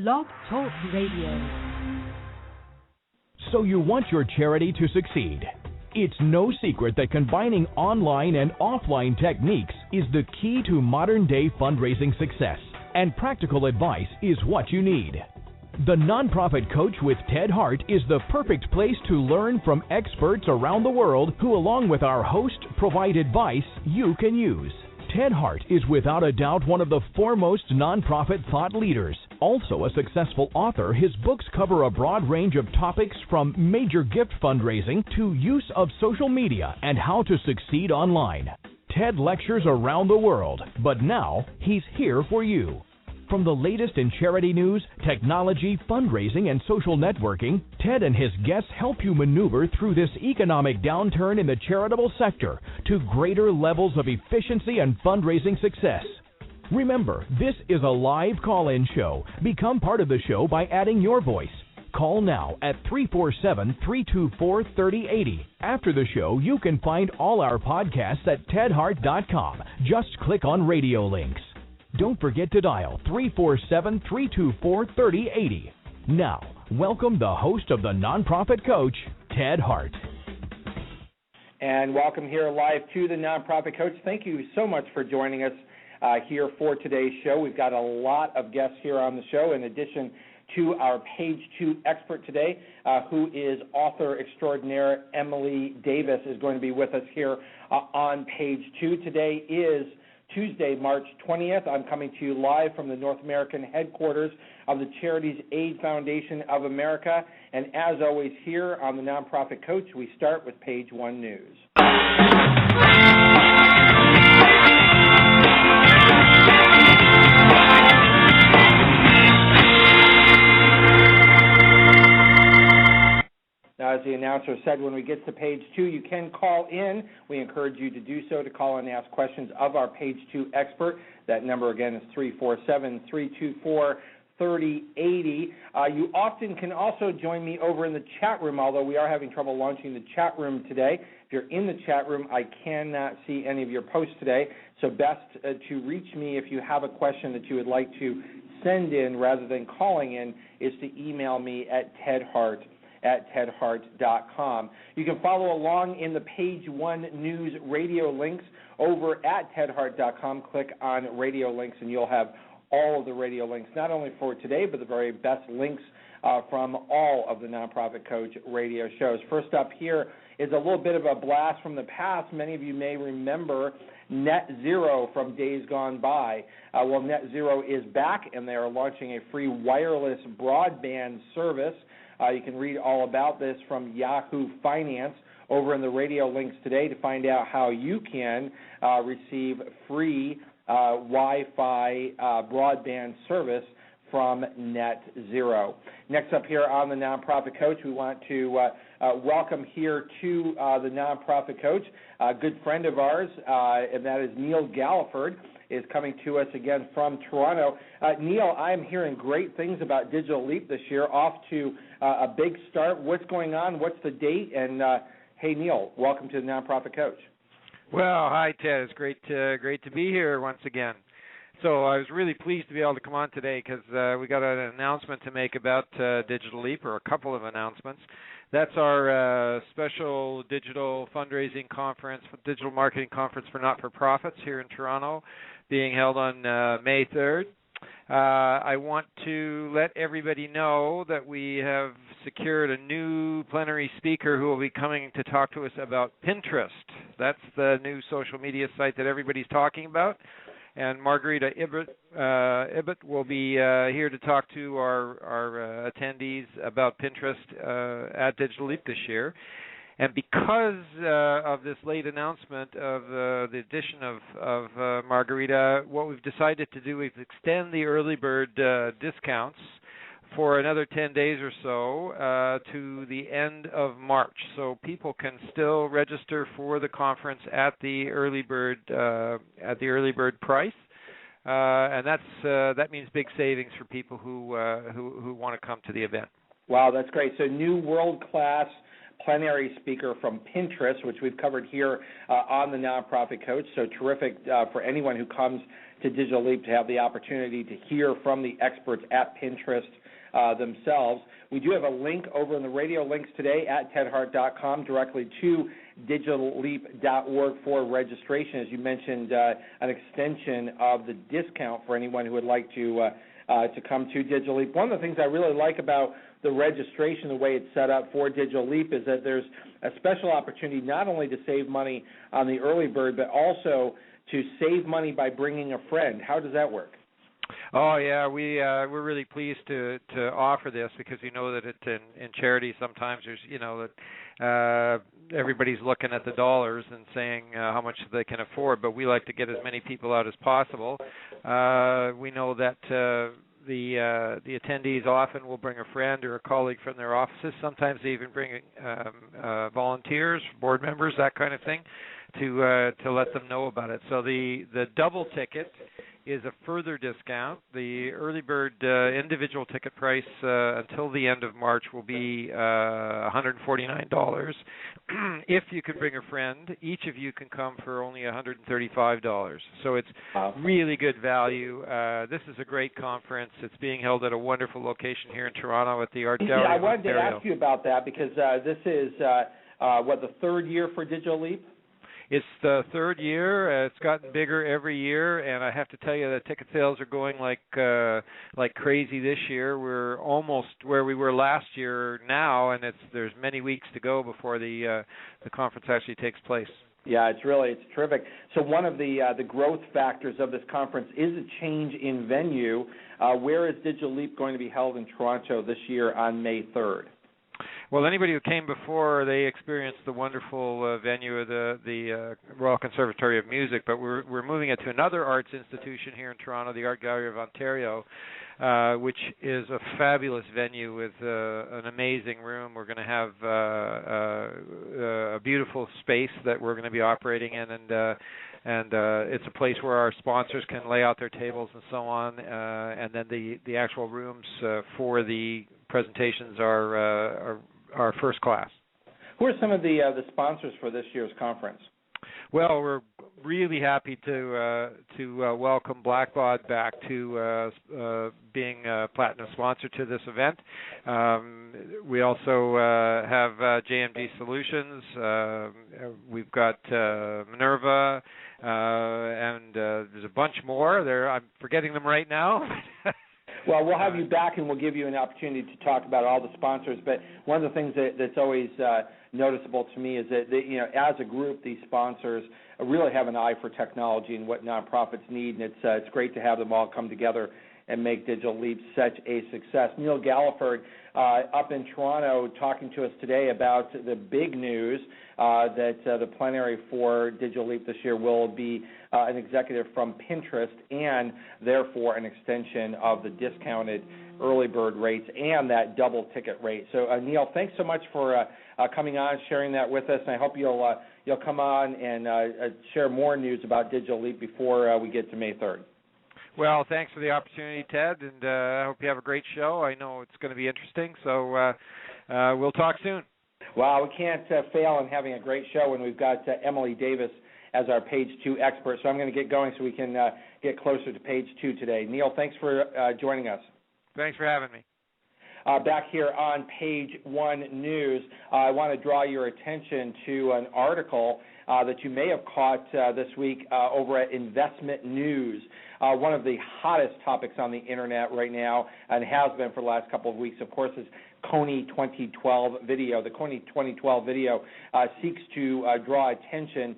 Blog Talk Radio. So you want your charity to succeed. It's no secret that combining online and offline techniques is the key to modern-day fundraising success, and practical advice is what you need. The Nonprofit Coach with Ted Hart is the perfect place to learn from experts around the world who, along with our host, provide advice you can use. Ted Hart is without a doubt one of the foremost nonprofit thought leaders. Also a successful author, his books cover a broad range of topics from major gift fundraising to use of social media and how to succeed online. Ted lectures around the world, but now he's here for you. From the latest in charity news, technology, fundraising, and social networking, Ted and his guests help you maneuver through this economic downturn in the charitable sector to greater levels of efficiency and fundraising success. Remember, this is a live call-in show. Become part of the show by adding your voice. Call now at 347-324-3080. After the show, you can find all our podcasts at tedhart.com. Just click on radio links. Don't forget to dial 347-324-3080. Now, welcome the host of the Nonprofit Coach, Ted Hart. And welcome here live to the Nonprofit Coach. Thank you so much for joining us here for today's show. We've got a lot of guests here on the show, in addition to our Page 2 expert today, who is author extraordinaire Emily Davis, is going to be with us here on Page 2. Today is Tuesday, March 20th. I'm coming to you live from the North American headquarters of the Charities Aid Foundation of America. And as always here on the Nonprofit Coach, we start with Page 1 News. Now, as the announcer said, when we get to Page 2, you can call in. We encourage you to do so, to call in and ask questions of our Page 2 expert. That number, again, is 347-324-3080. You often can also join me over in the chat room, although we are having trouble launching the chat room today. If you're in the chat room, I cannot see any of your posts today, so best to reach me if you have a question that you would like to send in rather than calling in is to email me at tedhart@tedhart.com. You can follow along in the Page 1 News radio links over at tedhart.com. Click on radio links, and you'll have all of the radio links, not only for today, but the very best links from all of the Nonprofit Coach radio shows. First up here is a little bit of a blast from the past. Many of you may remember Net Zero from days gone by. Well, Net Zero is back, and they are launching a free wireless broadband service. You can read all about this from Yahoo Finance over in the radio links today to find out how you can receive free Wi-Fi broadband service from Net Zero. Next up here on the Nonprofit Coach, we want to welcome here to the Nonprofit Coach a good friend of ours, and that is Neil Galliford, is coming to us again from Toronto. Neil, I am hearing great things about Digital Leap this year, off to a big start. What's going on? What's the date? And, hey, Neil, welcome to the Nonprofit Coach. Well, hi, Ted. It's great to be here once again. So I was really pleased to be able to come on today because we got an announcement to make about Digital Leap, or a couple of announcements. That's our special digital fundraising conference, digital marketing conference for not-for-profits here in Toronto, being held on May 3rd. I want to let everybody know that we have secured a new plenary speaker who will be coming to talk to us about Pinterest. That's the new social media site that everybody's talking about. And Margarita Ibbott will be here to talk to our attendees about Pinterest at Digital Leap this year. And because of this late announcement of the addition of Margarita, what we've decided to do is extend the early bird discounts for another 10 days or so to the end of March. So people can still register for the conference at the early bird price. And that means big savings for people who want to come to the event. Wow, that's great. So new world-class plenary speaker from Pinterest, which we've covered here on the Nonprofit Coach. So terrific for anyone who comes to Digital Leap to have the opportunity to hear from the experts at Pinterest themselves. We do have a link over in the radio links today at tedhart.com directly to digitalleap.org for registration. As you mentioned, an extension of the discount for anyone who would like to come to Digital Leap. One of the things I really like about the registration, the way it's set up for Digital Leap, is that there's a special opportunity not only to save money on the early bird, but also to save money by bringing a friend. How does that work? Oh yeah, we're really pleased to offer this because you know that in charity sometimes there's that everybody's looking at the dollars and saying how much they can afford, but we like to get as many people out as possible. We know that the attendees often will bring a friend or a colleague from their offices. Sometimes they even bring volunteers, board members, that kind of thing, to let them know about it. So the double ticket is a further discount. The early bird individual ticket price until the end of March will be $149. If you can bring a friend, each of you can come for only $135. So it's really good value. This is a great conference. It's being held at a wonderful location here in Toronto at the Art Gallery. Yeah, I wanted to ask you about that because this is, the third year for Digital Leap? It's the third year. It's gotten bigger every year, and I have to tell you that ticket sales are going like crazy this year. We're almost where we were last year now, and there's many weeks to go before the conference actually takes place. Yeah, it's terrific. So one of the growth factors of this conference is a change in venue. Where is Digital Leap going to be held in Toronto this year on May 3rd? Well, anybody who came before, they experienced the wonderful venue of the Royal Conservatory of Music, but we're moving it to another arts institution here in Toronto, the Art Gallery of Ontario, which is a fabulous venue with an amazing room. We're going to have a beautiful space that we're going to be operating in, and it's a place where our sponsors can lay out their tables and so on, and then the actual rooms for the presentations are first class. Who are some of the sponsors for this year's conference? Well, we're really happy to welcome Blackbaud back to being a platinum sponsor to this event. We also have JMD Solutions. We've got Minerva, and there's a bunch more. I'm forgetting them right now. Well, we'll have you back, and we'll give you an opportunity to talk about all the sponsors. But one of the things that's always noticeable to me is that as a group, these sponsors really have an eye for technology and what nonprofits need, and it's great to have them all come together and make Digital Leap such a success. Neil Galliford up in Toronto talking to us today about the big news that the plenary for Digital Leap this year will be an executive from Pinterest and therefore an extension of the discounted early bird rates and that double ticket rate. So Neil, thanks so much for coming on, sharing that with us, and I hope you'll come on and share more news about Digital Leap before we get to May 3rd. Well, thanks for the opportunity, Ted, and I hope you have a great show. I know it's going to be interesting, so we'll talk soon. Well, we can't fail in having a great show when we've got Emily Davis as our Page 2 expert, so I'm going to get going so we can get closer to Page 2 today. Neil, thanks for joining us. Thanks for having me. Back here on Page 1 News, I want to draw your attention to an article that you may have caught this week over at Investment News. One of the hottest topics on the Internet right now, and has been for the last couple of weeks, of course, is Kony 2012 video. The Kony 2012 video seeks to draw attention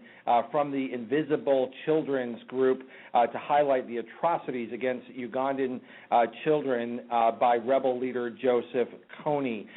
from the Invisible Children's Group to highlight the atrocities against Ugandan children by rebel leader Joseph Kony.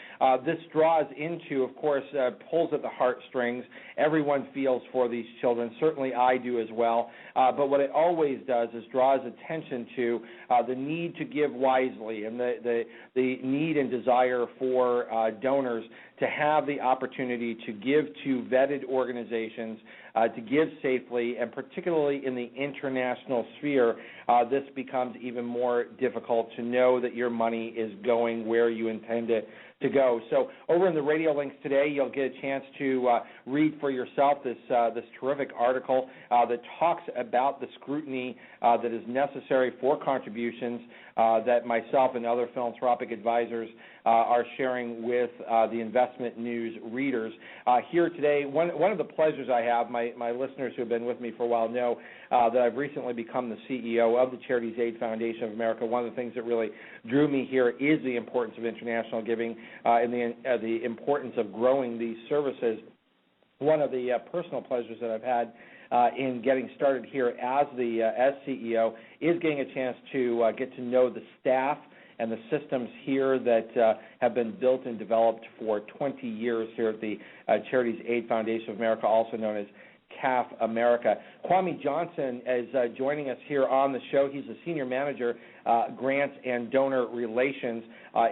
This draws into, of course, pulls at the heartstrings. Everyone feels for these children. Certainly I do as well. But what it always does is draws attention to the need to give wisely and the need and desire for donors to have the opportunity to give to vetted organizations to give safely, and particularly in the international sphere, this becomes even more difficult to know that your money is going where you intend it to go. So over in the radio links today, you'll get a chance to read for yourself this terrific article that talks about the scrutiny that is necessary for contributions that myself and other philanthropic advisors are sharing with the investment news readers. Here today, one of the pleasures I have, my listeners who have been with me for a while know that I've recently become the CEO of the Charities Aid Foundation of America. One of the things that really drew me here is the importance of international giving and the importance of growing these services. One of the personal pleasures that I've had in getting started here as CEO is getting a chance to get to know the staff and the systems here that have been built and developed for 20 years here at the Charities Aid Foundation of America, also known as CAF America. Kwame Johnson is joining us here on the show. He's a senior manager, grants and donor relations,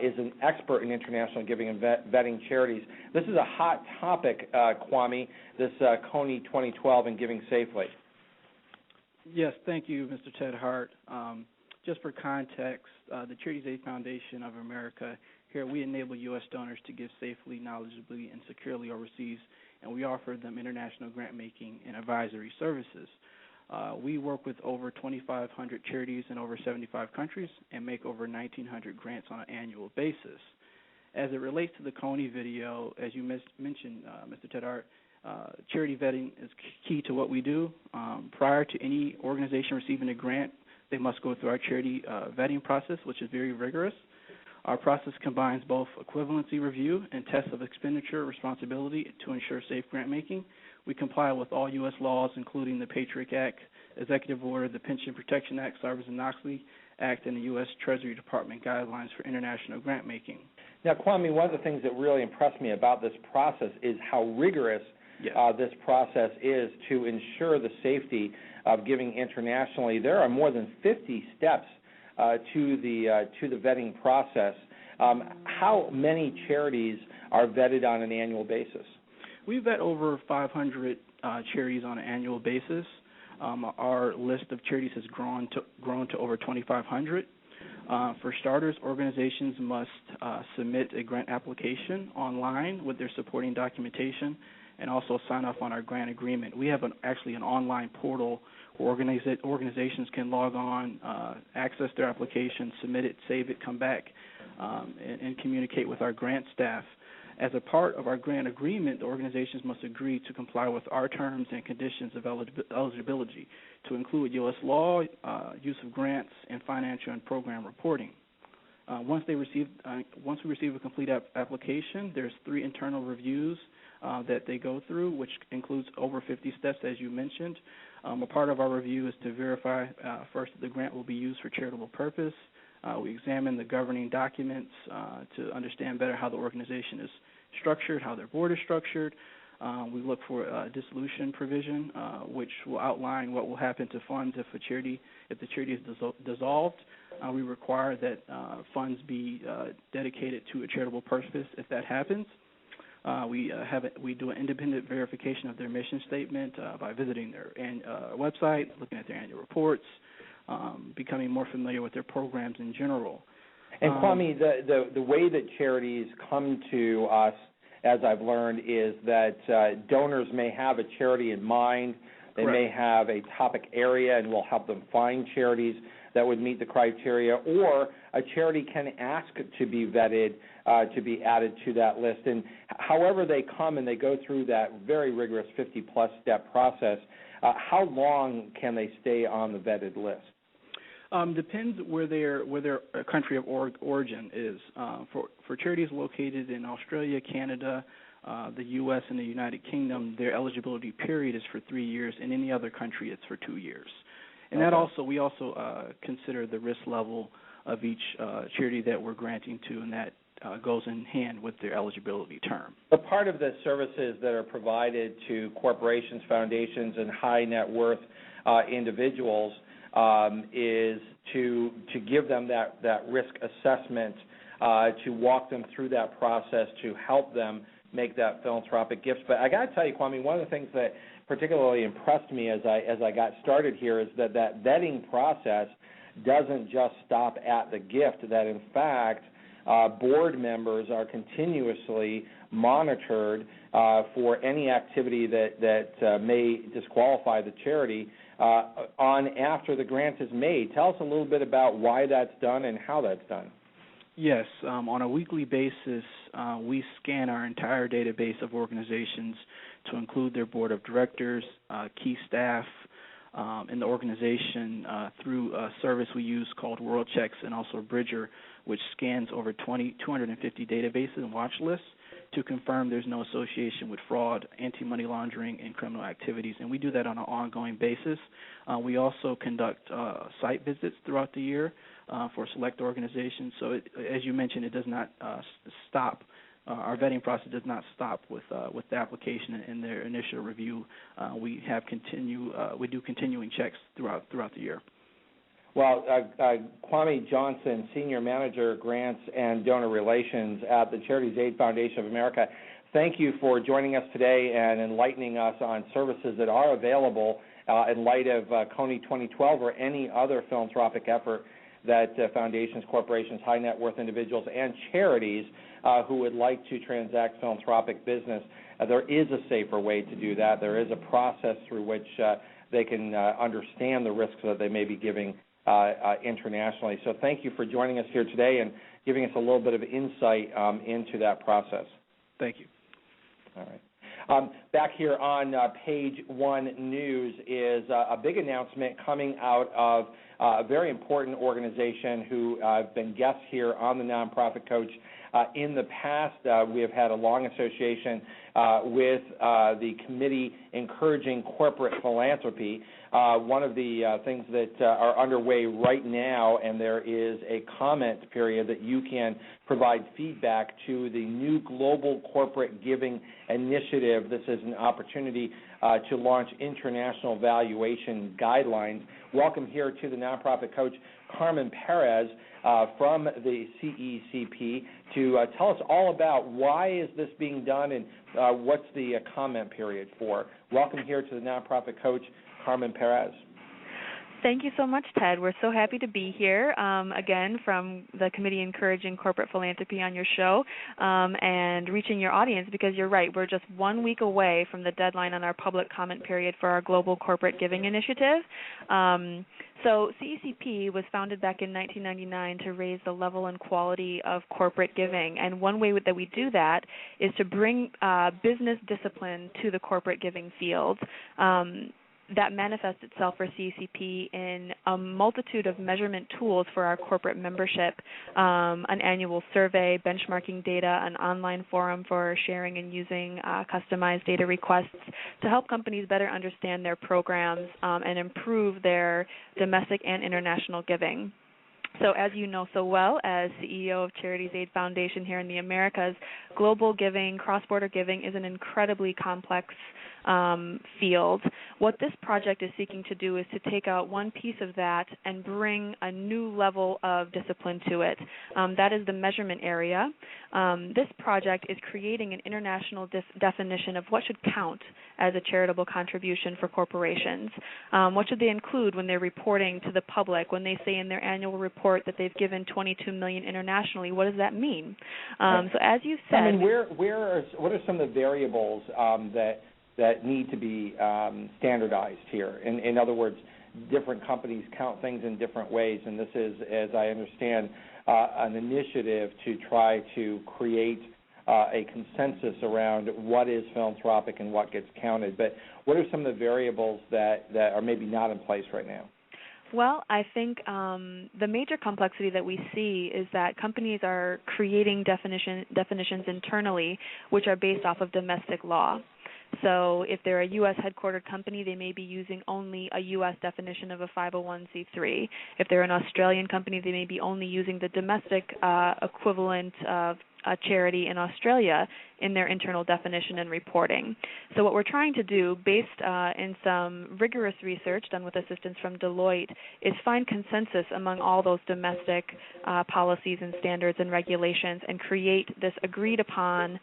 is an expert in international giving and vetting charities. This is a hot topic, Kwame, this CONY 2012 and giving safely. Yes, thank you, Mr. Ted Hart. Just for context, the Charities Aid Foundation of America, here we enable U.S. donors to give safely, knowledgeably, and securely overseas, and we offer them international grant-making and advisory services. We work with over 2,500 charities in over 75 countries and make over 1,900 grants on an annual basis. As it relates to the CONY video, as you mentioned, Mr. Ted Hart, charity vetting is key to what we do. Prior to any organization receiving a grant, they must go through our charity vetting process, which is very rigorous. Our process combines both equivalency review and tests of expenditure responsibility to ensure safe grant making. We comply with all U.S. laws, including the Patriot Act, Executive Order, the Pension Protection Act, Sarbanes-Oxley Act, and the U.S. Treasury Department guidelines for international grant making. Now, Kwame, one of the things that really impressed me about this process is how rigorous this process is to ensure the safety of giving internationally. There are more than 50 steps to the vetting process. How many charities are vetted on an annual basis? We vet over 500 charities on an annual basis. Our list of charities has grown to over 2,500. For starters, organizations must submit a grant application online with their supporting documentation and also sign off on our grant agreement. We have actually an online portal where organizations can log on, access their application, submit it, save it, come back, and communicate with our grant staff. As a part of our grant agreement, the organizations must agree to comply with our terms and conditions of eligibility, to include U.S. law, use of grants, and financial and program reporting. Once we receive a complete application, there's 3 internal reviews that they go through, which includes over 50 steps, as you mentioned. A part of our review is to verify first that the grant will be used for charitable purpose. We examine the governing documents to understand better how the organization is structured, how their board is structured. We look for a dissolution provision, which will outline what will happen to funds if the charity is dissolved. We require that funds be dedicated to a charitable purpose if that happens. We do an independent verification of their mission statement by visiting their website, looking at their annual reports, becoming more familiar with their programs in general. And Kwame, the way that charities come to us, as I've learned, is that donors may have a charity in mind. They may have a topic area, and we'll help them find charities that would meet the criteria, or a charity can ask to be vetted, to be added to that list. And however they come and they go through that very rigorous 50-plus step process, how long can they stay on the vetted list? Depends where their country of origin is. For charities located in Australia, Canada, the U.S., and the United Kingdom, their eligibility period is for 3 years. In any other country, it's for 2 years. And we also consider the risk level of each charity that we're granting to, and that goes in hand with their eligibility term. But part of the services that are provided to corporations, foundations, and high net worth individuals is to give them that risk assessment, to walk them through that process, to help them make that philanthropic gift. But I got to tell you, Kwame, one of the things that particularly impressed me as I got started here is that vetting process doesn't just stop at the gift, that in fact board members are continuously monitored for any activity that may disqualify the charity on after the grant is made. Tell us a little bit about why that's done and how that's done. Yes, on a weekly basis, we scan our entire database of organizations to include their board of directors, key staff in the organization through a service we use called WorldChecks, and also Bridger, which scans over 250 databases and watch lists to confirm there's no association with fraud, anti-money laundering, and criminal activities. And we do that on an ongoing basis. We also conduct site visits throughout the year for select organizations. So, as you mentioned, it does not stop. Our vetting process does not stop with the application and their initial review. We do continuing checks throughout the year. Well, Kwame Johnson, Senior Manager, Grants and Donor Relations at the Charities Aid Foundation of America, thank you for joining us today and enlightening us on services that are available in light of CONY 2012 or any other philanthropic effort that foundations, corporations, high net worth individuals, and charities who would like to transact philanthropic business. There is a safer way to do that. There is a process through which they can understand the risks that they may be giving internationally. So thank you for joining us here today and giving us a little bit of insight into that process. Thank you. All right. Back here on page 1 news is a big announcement coming out of a very important organization who have been guests here on the Nonprofit Coach. In the past, we have had a long association with the Committee Encouraging Corporate Philanthropy. One of the things that are underway right now, and there is a comment period that you can provide feedback to the new Global Corporate Giving Initiative. This is an opportunity to launch international valuation guidelines. Welcome here to the Nonprofit Coach, Carmen Perez from the CECP to tell us all about why is this being done and what's the comment period for. Welcome here to the Nonprofit Coach, Carmen Perez. Thank you so much, Ted. We're so happy to be here again from the Committee Encouraging Corporate Philanthropy on your show and reaching your audience, because you're right, we're just 1 week away from the deadline on our public comment period for our Global Corporate Giving Initiative. So CECP was founded back in 1999 to raise the level and quality of corporate giving, and one way that we do that is to bring business discipline to the corporate giving field. That manifests itself for CECP in a multitude of measurement tools for our corporate membership, an annual survey, benchmarking data, an online forum for sharing and using customized data requests to help companies better understand their programs and improve their domestic and international giving. So as you know so well, as CEO of Charities Aid Foundation here in the Americas, global giving, cross-border giving is an incredibly complex field. What this project is seeking to do is to take out one piece of that and bring a new level of discipline to it. That is the measurement area. This project is creating an international definition of what should count as a charitable contribution for corporations. What should they include when they're reporting to the public, when they say in their annual report that they've given $22 million internationally? What does that mean? So as you said, I mean, what are some of the variables that need to be standardized here? In other words, different companies count things in different ways, and this is, as I understand, an initiative to try to create a consensus around what is philanthropic and what gets counted. But what are some of the variables that are maybe not in place right now? Well, I think the major complexity that we see is that companies are creating definitions internally which are based off of domestic law. So if they're a U.S. headquartered company, they may be using only a U.S. definition of a 501c3. If they're an Australian company, they may be only using the domestic equivalent of a charity in Australia in their internal definition and reporting. So what we're trying to do, based in some rigorous research done with assistance from Deloitte, is find consensus among all those domestic policies and standards and regulations and create this agreed-upon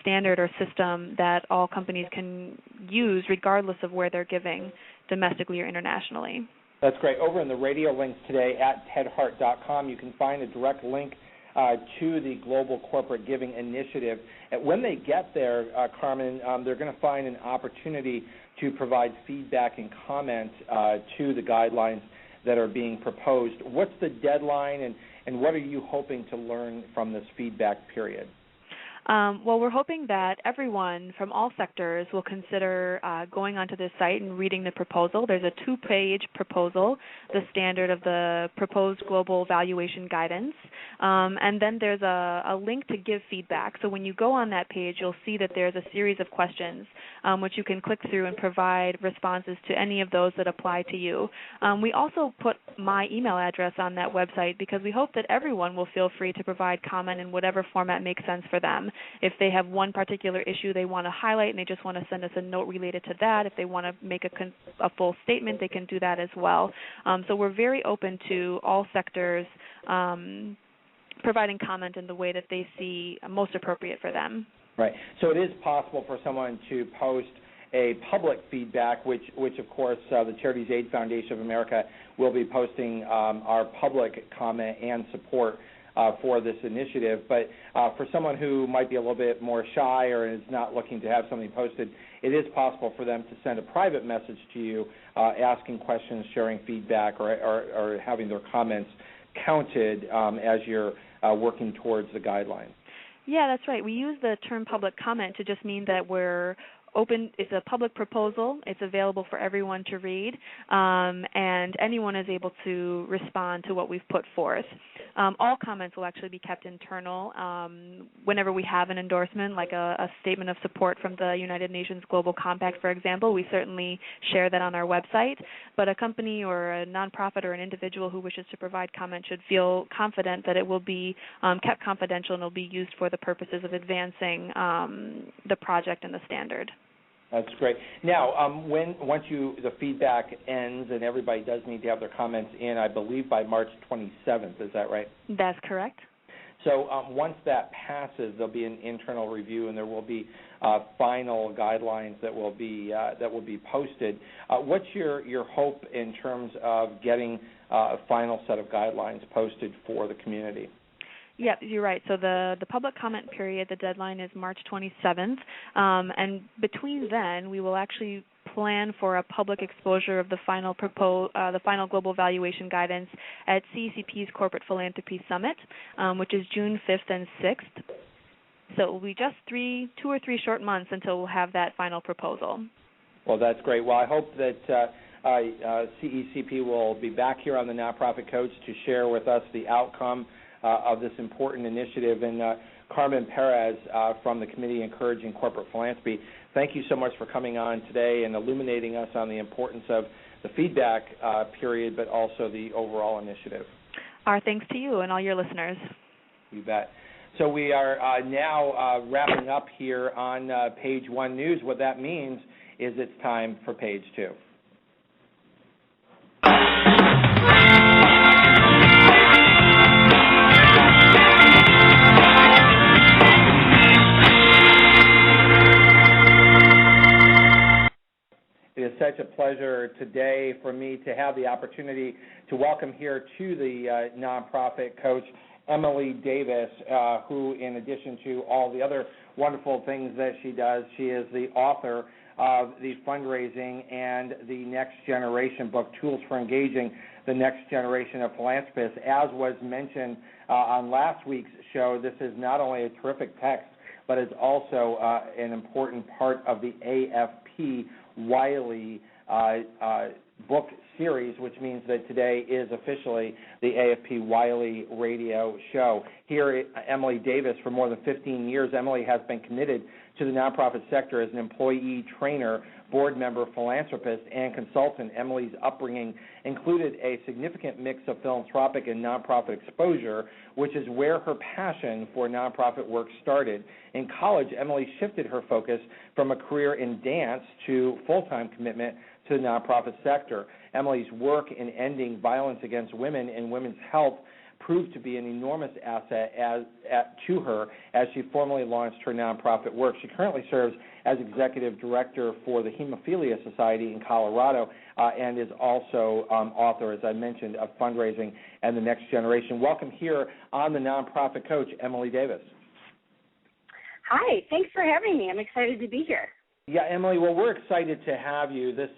standard or system that all companies can use regardless of where they're giving, domestically or internationally. That's great. Over in the radio links today at tedhart.com, you can find a direct link to the Global Corporate Giving Initiative. And when they get there, Carmen, they're going to find an opportunity to provide feedback and comment to the guidelines that are being proposed. What's the deadline, and what are you hoping to learn from this feedback period? Well, we're hoping that everyone from all sectors will consider going onto this site and reading the proposal. There's a 2-page proposal, the standard of the proposed global valuation guidance, and then there's a link to give feedback. So when you go on that page, you'll see that there's a series of questions which you can click through and provide responses to any of those that apply to you. We also put my email address on that website because we hope that everyone will feel free to provide comment in whatever format makes sense for them. If they have one particular issue they want to highlight and they just want to send us a note related to that, if they want to make a full statement, they can do that as well. So we're very open to all sectors providing comment in the way that they see most appropriate for them. Right. So it is possible for someone to post a public feedback, which of course, the Charities Aid Foundation of America will be posting our public comment and support for this initiative. But for someone who might be a little bit more shy or is not looking to have something posted, it is possible for them to send a private message to you asking questions, sharing feedback, or having their comments counted as you're working towards the guidelines. Yeah, that's right. We use the term public comment to just mean that we're open. It's a public proposal. It's available for everyone to read, and anyone is able to respond to what we've put forth. All comments will actually be kept internal. Whenever we have an endorsement, like a statement of support from the United Nations Global Compact, for example, we certainly share that on our website. But a company or a nonprofit or an individual who wishes to provide comment should feel confident that it will be kept confidential and will be used for the purposes of advancing the project and the standard. That's great. Now, once the feedback ends, and everybody does need to have their comments in, I believe by March 27th, is that right? That's correct. So once that passes, there'll be an internal review, and there will be final guidelines that will be posted. What's your hope in terms of getting a final set of guidelines posted for the community? Yeah, you're right. So the public comment period, the deadline is March 27th, and between then we will actually plan for a public exposure of the final global valuation guidance at CECP's Corporate Philanthropy Summit, which is June 5th and 6th. So it will be just 2 or 3 short months until we'll have that final proposal. Well, that's great. Well, I hope that CECP will be back here on the Nonprofit Coach to share with us the outcome of this important initiative. And Carmen Perez from the Committee Encouraging Corporate Philanthropy, thank you so much for coming on today and illuminating us on the importance of the feedback period, but also the overall initiative. Our thanks to you and all your listeners. You bet. So we are now wrapping up here on Page 1 News. What that means is it's time for Page 2. It is such a pleasure today for me to have the opportunity to welcome here to the Nonprofit Coach Emily Davis, who, in addition to all the other wonderful things that she does, she is the author of the Fundraising and the Next Generation book, Tools for Engaging the Next Generation of Philanthropists. As was mentioned on last week's show, this is not only a terrific text, but it's also an important part of the AFP Wiley book series, which means that today is officially the AFP Wiley Radio Show. Here, Emily Davis, for more than 15 years, Emily has been committed to the nonprofit sector as an employee, trainer, board member, philanthropist, and consultant. Emily's upbringing included a significant mix of philanthropic and nonprofit exposure, which is where her passion for nonprofit work started. In college, Emily shifted her focus from a career in dance to full-time commitment to the nonprofit sector. Emily's work in ending violence against women and women's health proved to be an enormous asset to her as she formally launched her nonprofit work. She currently serves as executive director for the Hemophilia Society in Colorado and is also author, as I mentioned, of Fundraising and the Next Generation. Welcome here on the Nonprofit Coach, Emily Davis. Hi, thanks for having me. I'm excited to be here. Yeah, Emily, well, we're excited to have you. This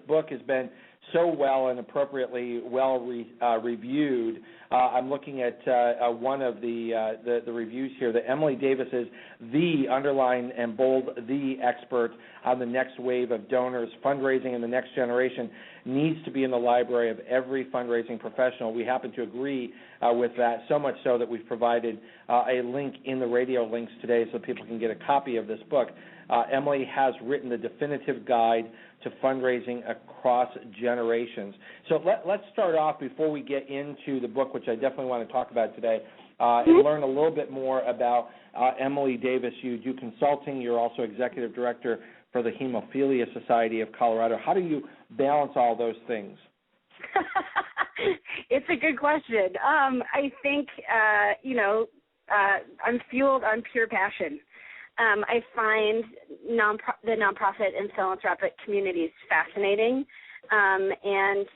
book has been so well and appropriately well reviewed. I'm looking at one of the reviews here that Emily Davis is the, underline and bold, the expert on the next wave of donors. Fundraising in the next generation needs to be in the library of every fundraising professional. We happen to agree with that, so much so that we've provided a link in the radio links today so people can get a copy of this book. Emily has written the definitive guide to fundraising across generations. So let's start off before we get into the book, which I definitely want to talk about today, and learn a little bit more about Emily Davis. You do consulting. You're also executive director for the Hemophilia Society of Colorado. How do you balance all those things? It's a good question. I think, I'm fueled on pure passion. I find the nonprofit and philanthropic communities fascinating, and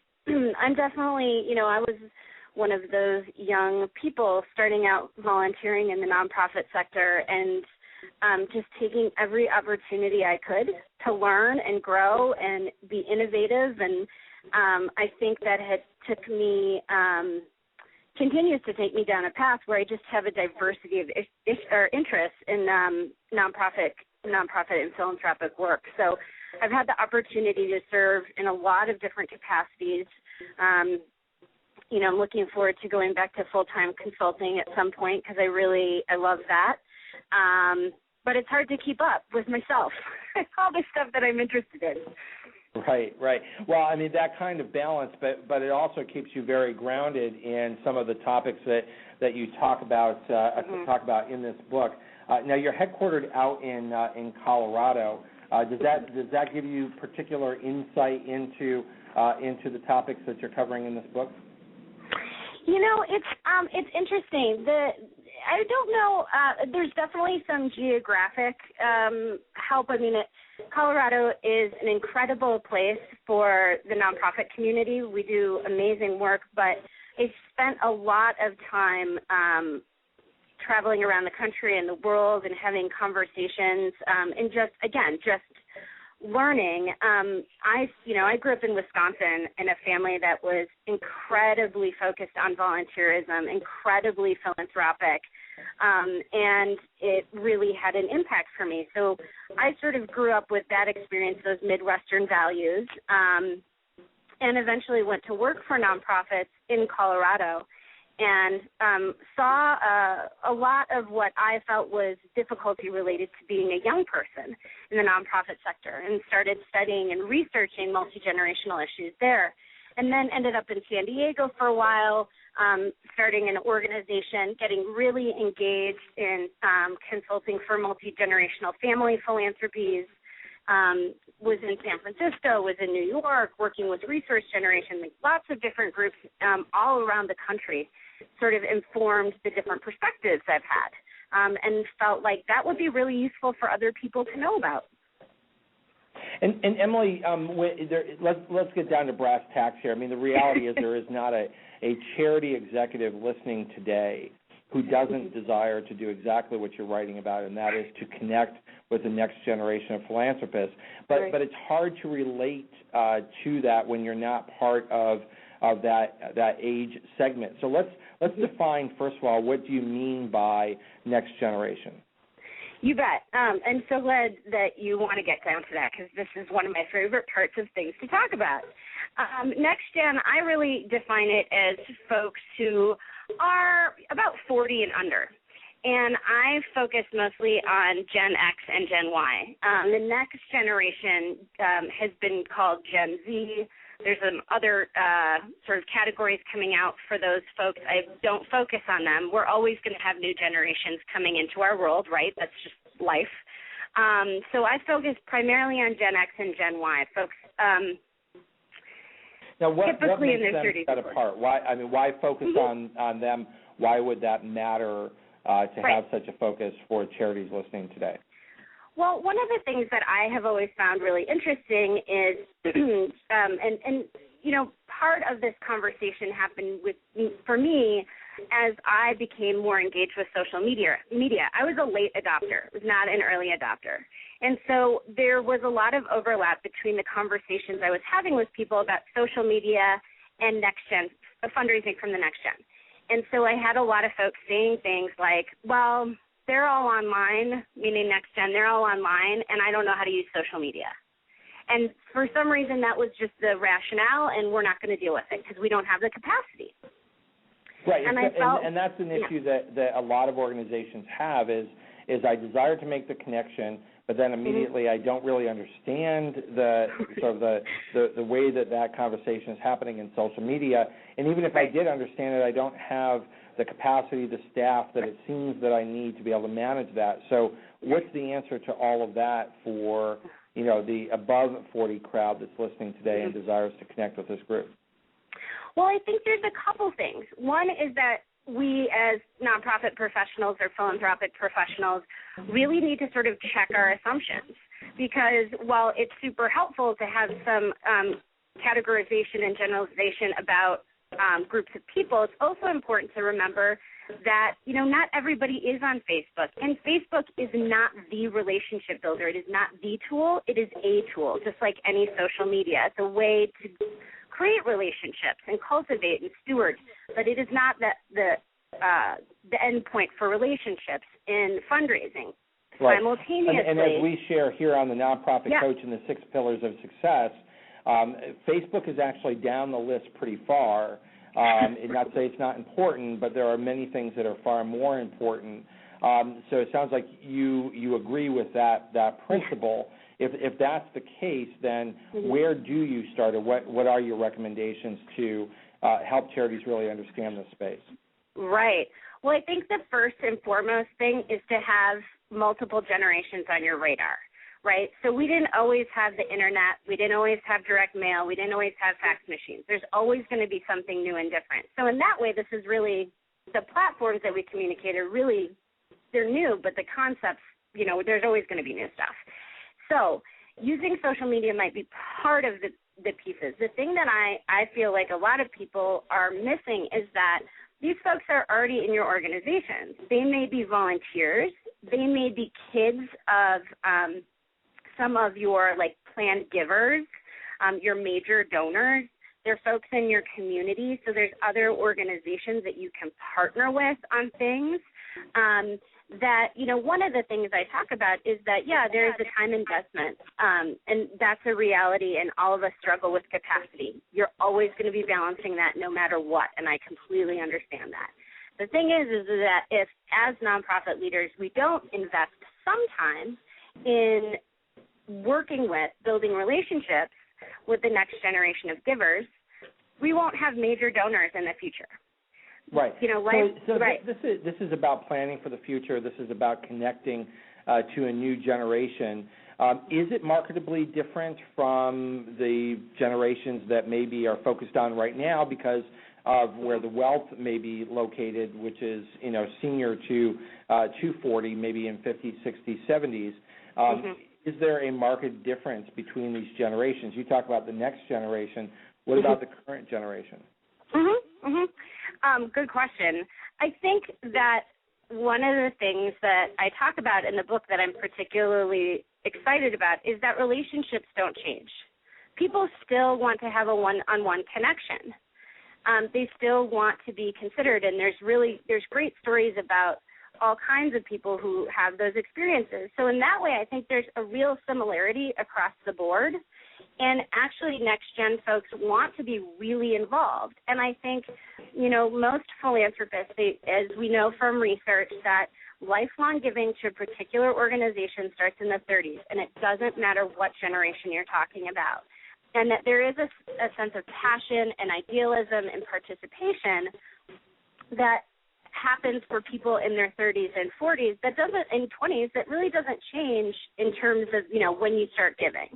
I'm definitely, I was one of those young people starting out volunteering in the nonprofit sector and just taking every opportunity I could to learn and grow and be innovative, and I think that took me continues to take me down a path where I just have a diversity of interests in nonprofit and philanthropic work. So I've had the opportunity to serve in a lot of different capacities. I'm looking forward to going back to full-time consulting at some point because I love that. But it's hard to keep up with myself, all the stuff that I'm interested in. Right. Well, I mean, that kind of balance, but it also keeps you very grounded in some of the topics that you talk about in this book. Now, you're headquartered out in Colorado. Does that give you particular insight into the topics that you're covering in this book? It's interesting. I don't know. There's definitely some geographic help. I mean, Colorado is an incredible place for the nonprofit community. We do amazing work, but I spent a lot of time traveling around the country and the world and having conversations and just learning. I grew up in Wisconsin in a family that was incredibly focused on volunteerism, incredibly philanthropic, and it really had an impact for me. So I sort of grew up with that experience, those Midwestern values, and eventually went to work for nonprofits in Colorado and saw a lot of what I felt was difficulty related to being a young person in the nonprofit sector, and started studying and researching multi-generational issues there, and then ended up in San Diego for a while, starting an organization, getting really engaged in consulting for multi-generational family philanthropies, was in San Francisco, was in New York, working with Resource Generation, lots of different groups all around the country, sort of informed the different perspectives I've had, and felt like that would be really useful for other people to know about. And Emily, let's get down to brass tacks here. I mean, the reality is there is not a charity executive listening today who doesn't desire to do exactly what you're writing about, and that is to connect with the next generation of philanthropists. But it's hard to relate to that when you're not part of that age segment. So let's define, first of all, what do you mean by next generation? You bet. I'm so glad that you want to get down to that because this is one of my favorite parts of things to talk about. Next Gen, I really define it as folks who are about 40 and under. And I focus mostly on Gen X and Gen Y. The next generation has been called Gen Z. There's some other sort of categories coming out for those folks. I don't focus on them. We're always going to have new generations coming into our world, right? That's just life. So I focus primarily on Gen X and Gen Y. Folks now, what typically makes in their them 30s. set apart? Why focus on them? Why would that matter to have such a focus for charities listening today? Well, one of the things that I have always found really interesting is, part of this conversation happened for me as I became more engaged with social media. I was a late adopter, was not an early adopter. And so there was a lot of overlap between the conversations I was having with people about social media and Next Gen, fundraising from the Next Gen. And so I had a lot of folks saying things like, well, they're all online, meaning Next Gen, they're all online, and I don't know how to use social media. And for some reason, that was just the rationale, and we're not going to deal with it because we don't have the capacity. Right, and that's an issue that a lot of organizations have is I desire to make the connection, but then immediately I don't really understand the sort of the way that conversation is happening in social media. And even if I did understand it, I don't have the capacity, the staff that it seems that I need to be able to manage that. So what's the answer to all of that for, the above 40 crowd that's listening today and desires to connect with this group? Well, I think there's a couple things. One is that we as nonprofit professionals or philanthropic professionals really need to sort of check our assumptions because while it's super helpful to have some categorization and generalization about groups of people, it's also important to remember that, not everybody is on Facebook. And Facebook is not the relationship builder. It is not the tool. It is a tool, just like any social media. It's a way to create relationships and cultivate and steward, but it is not the end point for relationships in fundraising. Right. Simultaneously. And as we share here on the Nonprofit Coach and the 6 Pillars of Success, Facebook is actually down the list pretty far. Not to say it's not important, but there are many things that are far more important. So it sounds like you agree with that principle. If that's the case, then where do you start, or what are your recommendations to help charities really understand this space? Right. Well, I think the first and foremost thing is to have multiple generations on your radar, right? So we didn't always have the Internet. We didn't always have direct mail. We didn't always have fax machines. There's always going to be something new and different. So in that way, this is really the platforms that we communicate are really, they're new, but the concepts, there's always going to be new stuff. So using social media might be part of the pieces. The thing that I feel like a lot of people are missing is that these folks are already in your organizations. They may be volunteers. They may be kids of some of your, planned givers, your major donors. They're folks in your community. So there's other organizations that you can partner with on things. That, one of the things I talk about is that, there is a time investment, and that's a reality, and all of us struggle with capacity. You're always going to be balancing that no matter what, and I completely understand that. The thing is that if, as nonprofit leaders, we don't invest some time in working with, building relationships with the next generation of givers, we won't have major donors in the future. Right. Right. This is about planning for the future. This is about connecting to a new generation. Is it marketably different from the generations that maybe are focused on right now because of where the wealth may be located, which is senior to 40, maybe in 50s, 60s, 70s? Is there a marked difference between these generations? You talk about the next generation. What about the current generation? Good question. I think that one of the things that I talk about in the book that I'm particularly excited about is that relationships don't change. People still want to have a one-on-one connection. They still want to be considered, and there's great stories about all kinds of people who have those experiences. So in that way, I think there's a real similarity across the board. And actually, next-gen folks want to be really involved. And I think, most philanthropists, as we know from research, that lifelong giving to a particular organization starts in the 30s, and it doesn't matter what generation you're talking about. And that there is a sense of passion and idealism and participation that happens for people in their 30s and 40s and 20s that really doesn't change in terms of, when you start giving.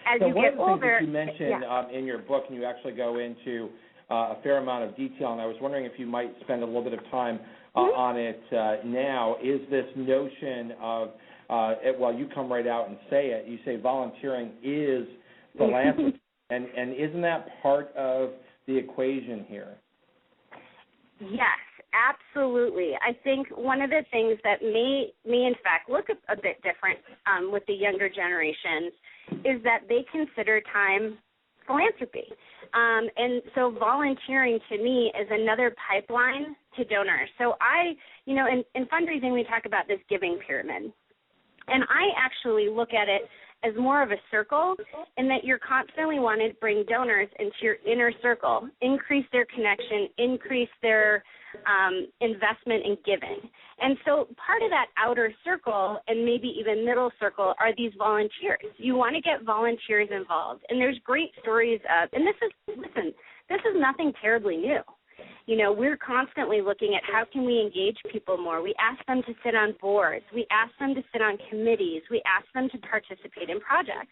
As so you one get of the things older, that you mentioned in your book, and you actually go into a fair amount of detail, and I was wondering if you might spend a little bit of time on it now, is this notion of, you come right out and say it, you say volunteering is philanthropy, and isn't that part of the equation here? Yes, absolutely. I think one of the things that may in fact look a bit different with the younger generations is that they consider time philanthropy. And so volunteering to me is another pipeline to donors. So in fundraising we talk about this giving pyramid. And I actually look at it as more of a circle, in that you're constantly wanting to bring donors into your inner circle, increase their connection, increase their investment in giving. And so part of that outer circle and maybe even middle circle are these volunteers. You want to get volunteers involved. And there's great stories of, and this is nothing terribly new. We're constantly looking at how can we engage people more. We ask them to sit on boards. We ask them to sit on committees. We ask them to participate in projects.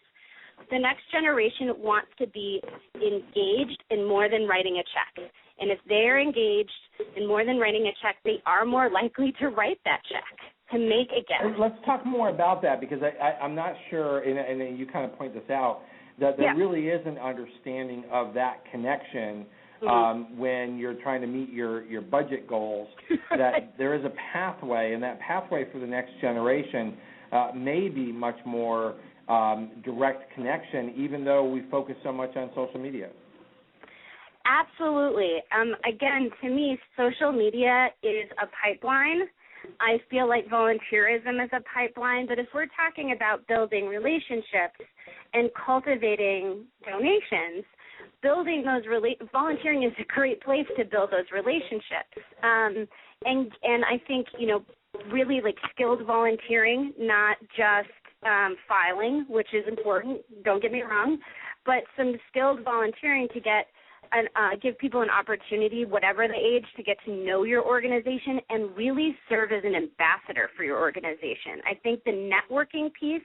The next generation wants to be engaged in more than writing a check. And if they're engaged in more than writing a check, they are more likely to write that check, to make a gift. Let's talk more about that, because I'm not sure, and you kind of point this out, that there really is an understanding of that connection when you're trying to meet your budget goals, that there is a pathway, and that pathway for the next generation may be much more direct connection, even though we focus so much on social media. Absolutely. Again, to me, social media is a pipeline. I feel like volunteerism is a pipeline, but if we're talking about building relationships and cultivating donations, volunteering is a great place to build those relationships. And I think, really like skilled volunteering, not just filing, which is important, don't get me wrong, but some skilled volunteering to give people an opportunity, whatever the age, to get to know your organization and really serve as an ambassador for your organization. I think the networking piece,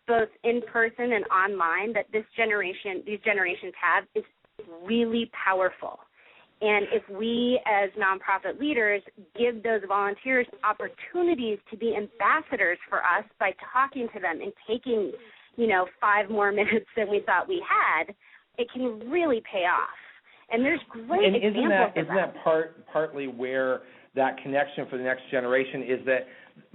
both in person and online, that these generations have is really powerful. And if we as nonprofit leaders give those volunteers opportunities to be ambassadors for us by talking to them and taking, 5 more minutes than we thought we had, it can really pay off. And there's great examples of that. Isn't that partly where that connection for the next generation is, that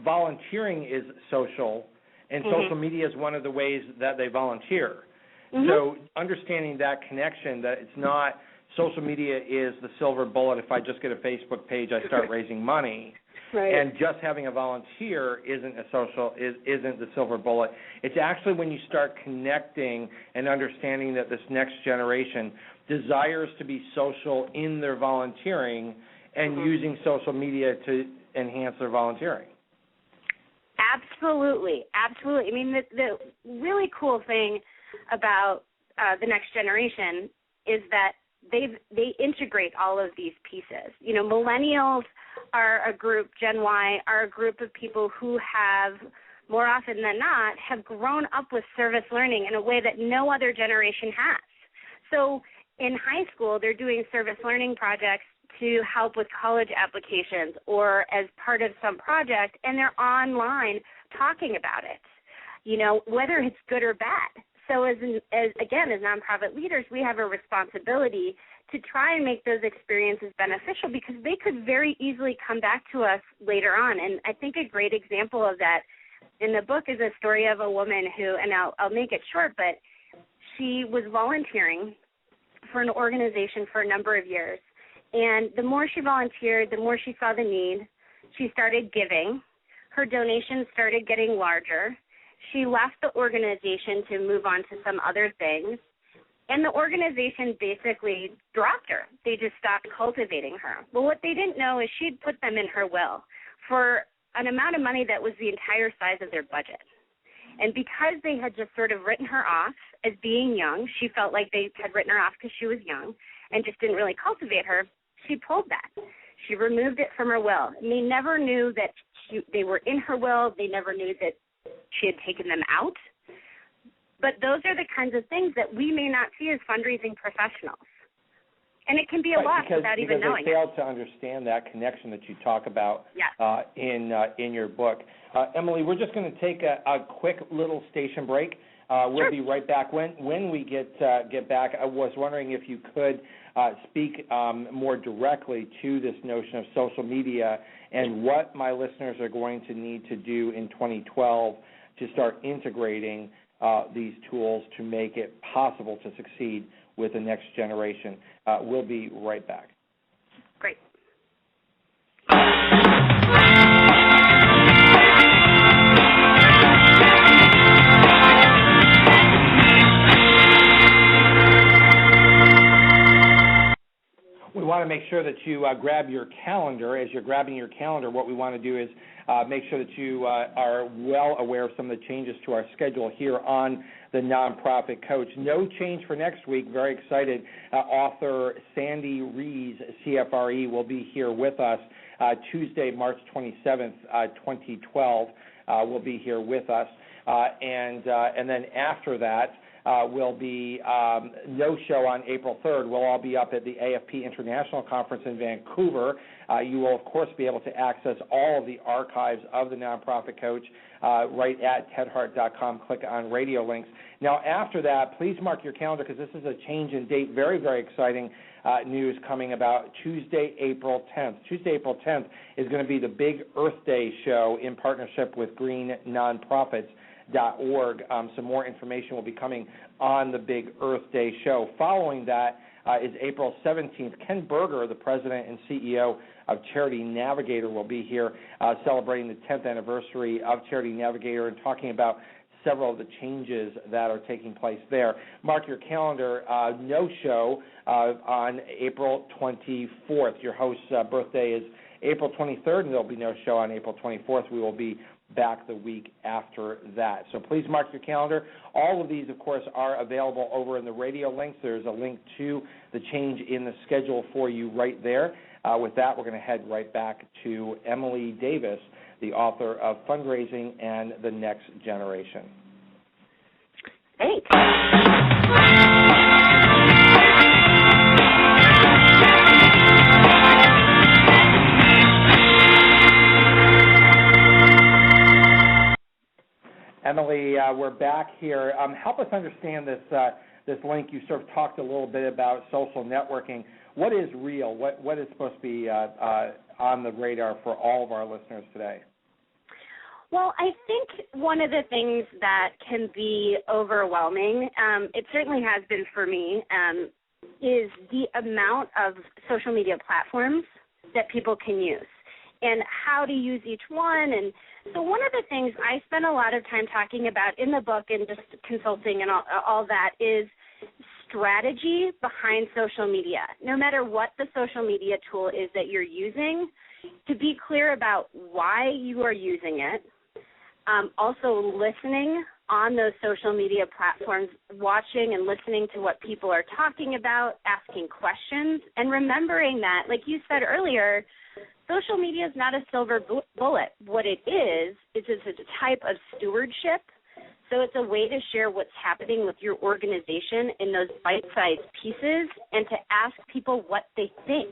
volunteering is social, and social media is one of the ways that they volunteer. So understanding that connection, that it's not social media is the silver bullet. If I just get a Facebook page, I start raising money. Right. And just having a volunteer isn't the silver bullet. It's actually when you start connecting and understanding that this next generation desires to be social in their volunteering and using social media to enhance their volunteering. Absolutely. I mean, the really cool thing about the next generation is that they integrate all of these pieces. Millennials are a group, Gen Y are a group of people who have, more often than not, have grown up with service learning in a way that no other generation has. So in high school, they're doing service learning projects to help with college applications or as part of some project, and they're online talking about it, whether it's good or bad. So as nonprofit leaders, we have a responsibility to try and make those experiences beneficial, because they could very easily come back to us later on. And I think a great example of that in the book is a story of a woman who, and I'll make it short, but she was volunteering for an organization for a number of years. And the more she volunteered, the more she saw the need. She started giving. Her donations started getting larger. She left the organization to move on to some other things. And the organization basically dropped her. They just stopped cultivating her. Well, what they didn't know is she'd put them in her will for an amount of money that was the entire size of their budget. And because they had just sort of written her off as being young, she felt like they had written her off because she was young and just didn't really cultivate her, she pulled that. She removed it from her will. And they never knew that they were in her will. They never knew that she had taken them out. But those are the kinds of things that we may not see as fundraising professionals. And it can be a loss without even knowing it. Because they failed to understand that connection that you talk about in your book. Emily, we're just going to take a quick little station break. We'll be right back. When we get back, I was wondering if you could speak more directly to this notion of social media and what my listeners are going to need to do in 2012 to start integrating these tools to make it possible to succeed with the next generation. We'll be right back. Great. We want to make sure that you grab your calendar. As you're grabbing your calendar, what we want to do is make sure that you are well aware of some of the changes to our schedule here on the Nonprofit Coach. No change for next week. Very excited. Author Sandy Rees, CFRE, will be here with us Tuesday, March 27th, 2012. Will be here with us. And then after that, will be no show on April 3rd. We'll all be up at the AFP International Conference in Vancouver. You will, of course, be able to access all of the archives of the Nonprofit Coach right at tedhart.com. Click on radio links. Now, after that, please mark your calendar because this is a change in date. Very, very exciting news coming about Tuesday, April 10th. Tuesday, April 10th is going to be the Big Earth Day show in partnership with Green Nonprofits. .org. Some more information will be coming on the Big Earth Day show. Following that is April 17th. Ken Berger, the president and CEO of Charity Navigator, will be here celebrating the 10th anniversary of Charity Navigator and talking about several of the changes that are taking place there. Mark your calendar, no show on April 24th. Your host's birthday is April 23rd, and there will be no show on April 24th. We will be back the week after that. So please mark your calendar. All of these, of course, are available over in the radio links. There's a link to the change in the schedule for you right there. With that, we're going to head right back to Emily Davis, the author of Fundraising and the Next Generation. Thanks. Emily, we're back here. Help us understand this link. You sort of talked a little bit about social networking. What is real? What is supposed to be on the radar for all of our listeners today? Well, I think one of the things that can be overwhelming, it certainly has been for me, is the amount of social media platforms that people can use and how to use each one. And so one of the things I spend a lot of time talking about in the book and just consulting and all that is strategy behind social media. No matter what the social media tool is that you're using, to be clear about why you are using it, also listening on those social media platforms, watching and listening to what people are talking about, asking questions, and remembering that, like you said earlier, social media is not a silver bullet. What it is it's a type of stewardship. So it's a way to share what's happening with your organization in those bite-sized pieces and to ask people what they think.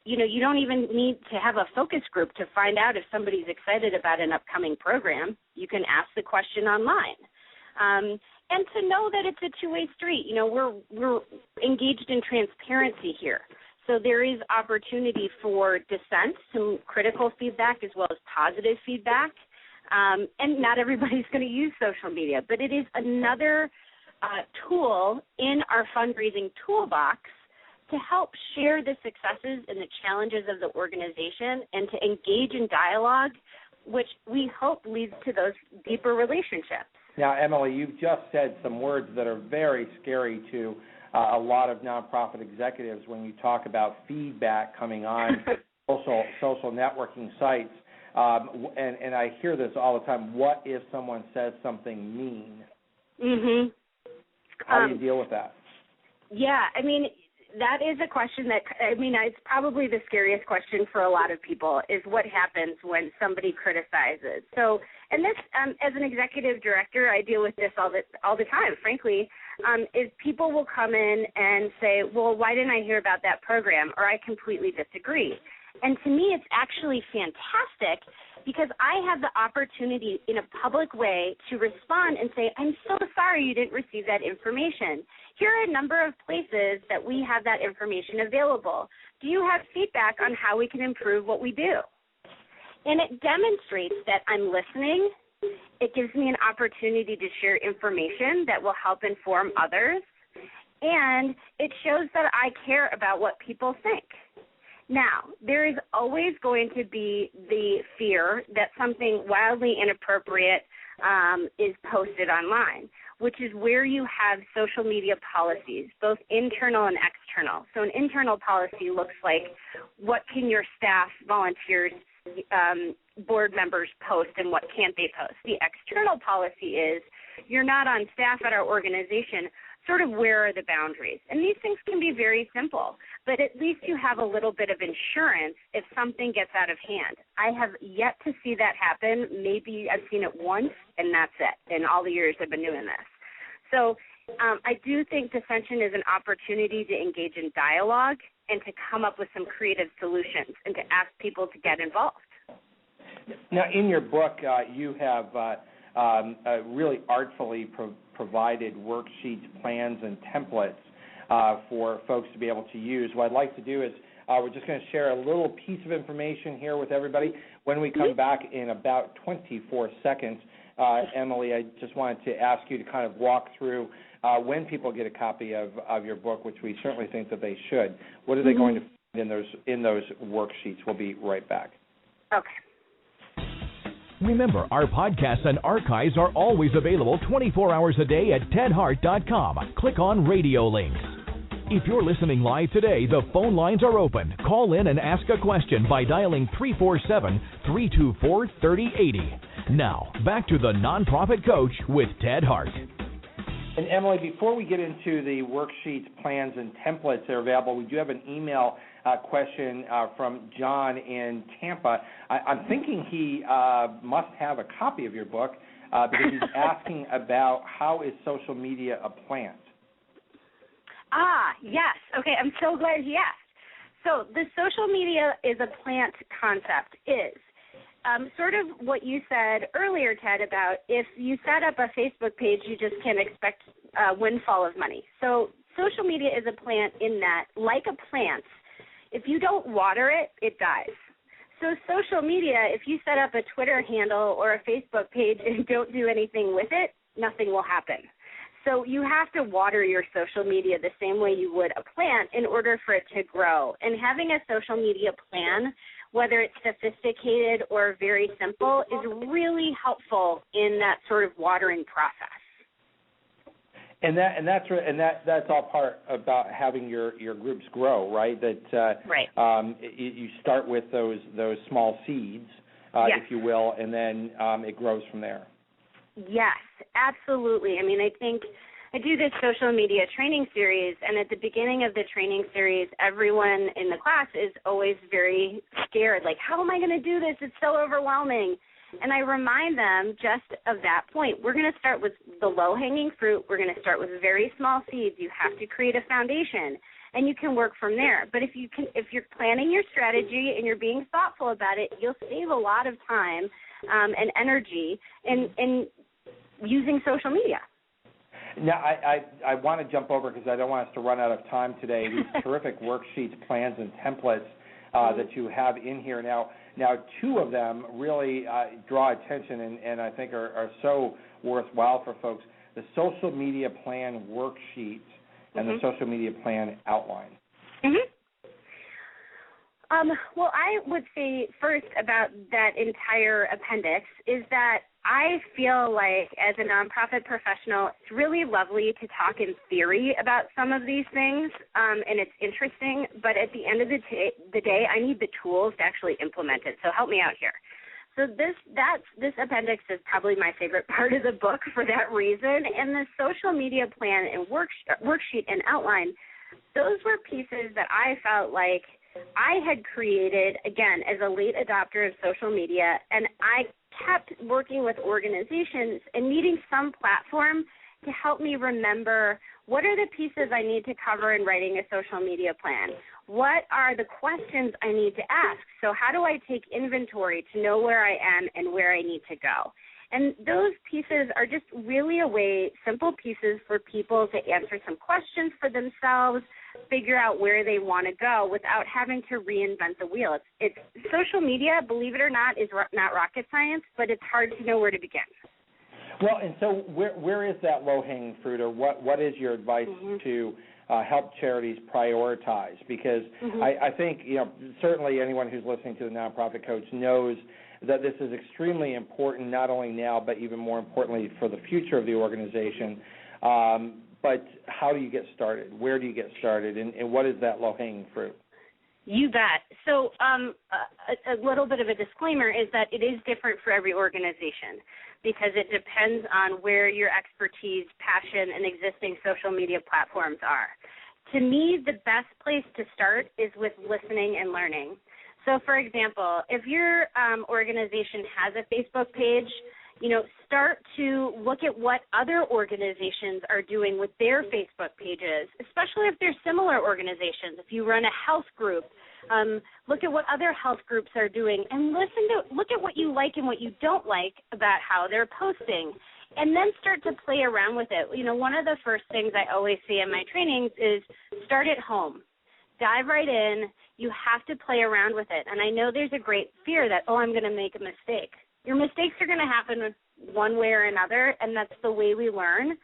You know, you don't even need to have a focus group to find out if somebody's excited about an upcoming program. You can ask the question online. And to know that it's a two-way street. You know, we're engaged in transparency here. So there is opportunity for dissent, some critical feedback as well as positive feedback. And not everybody's going to use social media, but it is another tool in our fundraising toolbox to help share the successes and the challenges of the organization and to engage in dialogue, which we hope leads to those deeper relationships. Now, Emily, you've just said some words that are very scary to a lot of nonprofit executives when you talk about feedback coming on social networking sites. And I hear this all the time. What if someone says something mean? Mm-hmm. How do you deal with that? Yeah, I mean, that is a question that, it's probably the scariest question for a lot of people is what happens when somebody criticizes. So, and this, as an executive director, I deal with this all the time, frankly, is people will come in and say, well, why didn't I hear about that program? Or I completely disagree. And to me, it's actually fantastic because I have the opportunity in a public way to respond and say, I'm so sorry you didn't receive that information. Here are a number of places that we have that information available. Do you have feedback on how we can improve what we do? And it demonstrates that I'm listening. It gives me an opportunity to share information that will help inform others. And it shows that I care about what people think. Now, there is always going to be the fear that something wildly inappropriate is posted online, which is where you have social media policies, both internal and external. So an internal policy looks like what can your staff, volunteers, board members post and what can't they post. The external policy is you're not on staff at our organization, sort of where are the boundaries? And these things can be very simple, but at least you have a little bit of insurance if something gets out of hand. I have yet to see that happen. Maybe I've seen it once, and that's it in all the years I've been doing this. So I do think dissension is an opportunity to engage in dialogue and to come up with some creative solutions and to ask people to get involved. Now, in your book, you have really artfully provided worksheets, plans, and templates for folks to be able to use. What I'd like to do is we're just going to share a little piece of information here with everybody. When we come back in about 24 seconds, Emily, I just wanted to ask you to kind of walk through when people get a copy of your book, which we certainly think that they should. What are they going to find in those worksheets? We'll be right back. Okay. Remember, our podcasts and archives are always available 24 hours a day at tedhart.com. Click on Radio Links. If you're listening live today, the phone lines are open. Call in and ask a question by dialing 347-324-3080. Now, back to the Nonprofit Coach with Ted Hart. And Emily, before we get into the worksheets, plans, and templates that are available, we do have an email question from John in Tampa. I'm thinking he must have a copy of your book because he's asking about how is social media a plant? Yes. Okay, I'm so glad he asked. So the social media is a plant concept is sort of what you said earlier, Ted, about if you set up a Facebook page, you just can't expect a windfall of money. So social media is a plant in that, like a plant, if you don't water it, it dies. So social media, if you set up a Twitter handle or a Facebook page and don't do anything with it, nothing will happen. So you have to water your social media the same way you would a plant in order for it to grow. And having a social media plan, whether it's sophisticated or very simple, is really helpful in that sort of watering process. And that's all part about having your groups grow, right? That right. You start with those small seeds, yes. if you will, and then it grows from there. Yes, absolutely. I mean, I think I do this social media training series, and at the beginning of the training series, everyone in the class is always very scared, like, how am I going to do this? It's so overwhelming. And I remind them just of that point. We're going to start with the low-hanging fruit. We're going to start with very small seeds. You have to create a foundation, and you can work from there. But if you're planning your strategy and you're being thoughtful about it, you'll save a lot of time and energy in using social media. Now, I want to jump over because I don't want us to run out of time today. These terrific worksheets, plans, and templates that you have in here now. Now, two of them really draw attention and I think are so worthwhile for folks. The social media plan worksheet and the social media plan outline. Mm-hmm. Well, I would say first about that entire appendix is that I feel like as a nonprofit professional, it's really lovely to talk in theory about some of these things, and it's interesting, but at the end of the day, I need the tools to actually implement it, so help me out here. So this appendix is probably my favorite part of the book for that reason, and the social media plan and worksheet and outline, those were pieces that I felt like I had created, again, as a late adopter of social media, and I kept working with organizations and needing some platform to help me remember what are the pieces I need to cover in writing a social media plan. What are the questions I need to ask? So how do I take inventory to know where I am and where I need to go? And those pieces are just really simple pieces for people to answer some questions for themselves, figure out where they want to go without having to reinvent the wheel. It's social media, believe it or not, is not rocket science, but it's hard to know where to begin. Well, and so where is that low-hanging fruit, or what is your advice to help charities prioritize? Because I think, certainly anyone who's listening to the Nonprofit Coach knows that this is extremely important, not only now, but even more importantly for the future of the organization. But how do you get started? Where do you get started? And what is that low-hanging fruit? You bet. So a little bit of a disclaimer is that it is different for every organization because it depends on where your expertise, passion, and existing social media platforms are. To me, the best place to start is with listening and learning. So, for example, if your organization has a Facebook page, start to look at what other organizations are doing with their Facebook pages, especially if they're similar organizations. If you run a health group, look at what other health groups are doing and look at what you like and what you don't like about how they're posting, and then start to play around with it. One of the first things I always say in my trainings is start at home. Dive right in. You have to play around with it. And I know there's a great fear that, I'm going to make a mistake. Your mistakes are going to happen one way or another, and that's the way we learn.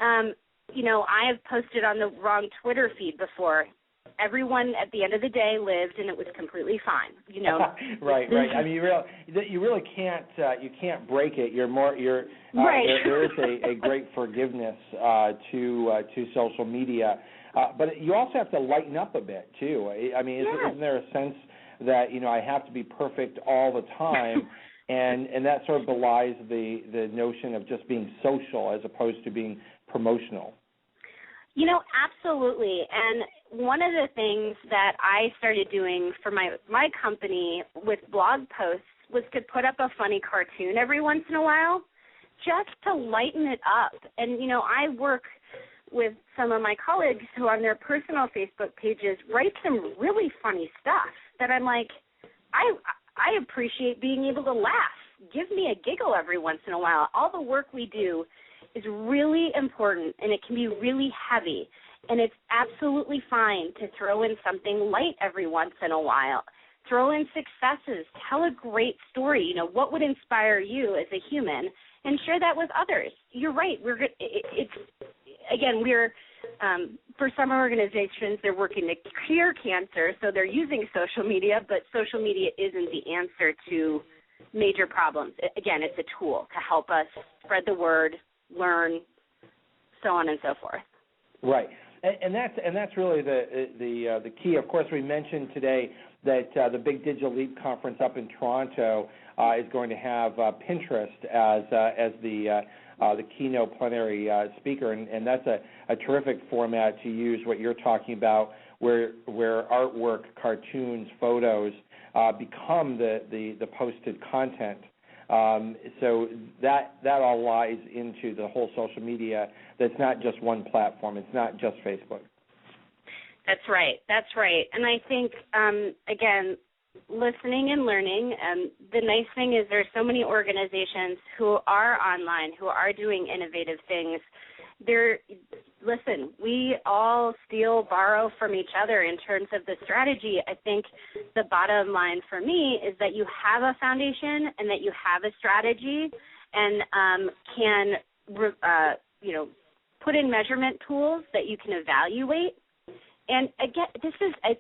I have posted on the wrong Twitter feed before. Everyone at the end of the day lived, and it was completely fine. Right. I mean, you really can't break it. Right. There is a great forgiveness to social media, but you also have to lighten up a bit too. I mean, isn't there a sense that I have to be perfect all the time? And that sort of belies the notion of just being social as opposed to being promotional. Absolutely. And one of the things that I started doing for my company with blog posts was to put up a funny cartoon every once in a while just to lighten it up. And, I work with some of my colleagues who on their personal Facebook pages write some really funny stuff that I'm like, I appreciate being able to laugh. Give me a giggle every once in a while. All the work we do is really important, and it can be really heavy, and it's absolutely fine to throw in something light every once in a while. Throw in successes. Tell a great story. What would inspire you as a human, and share that with others. You're right. For some organizations, they're working to cure cancer, so they're using social media, but social media isn't the answer to major problems. Again, it's a tool to help us spread the word, learn, so on and so forth. Right, and that's really the key. Of course, we mentioned today that the Big Digital Leap Conference up in Toronto is going to have Pinterest as the keynote plenary speaker, and that's a terrific format to use. What you're talking about, where artwork, cartoons, photos become the posted content. So that all lies into the whole social media. That's not just one platform. It's not just Facebook. That's right. And I think, again, listening and learning, the nice thing is there's so many organizations who are online, who are doing innovative things. We all steal, borrow from each other in terms of the strategy. I think the bottom line for me is that you have a foundation and that you have a strategy and can put in measurement tools that you can evaluate And again, it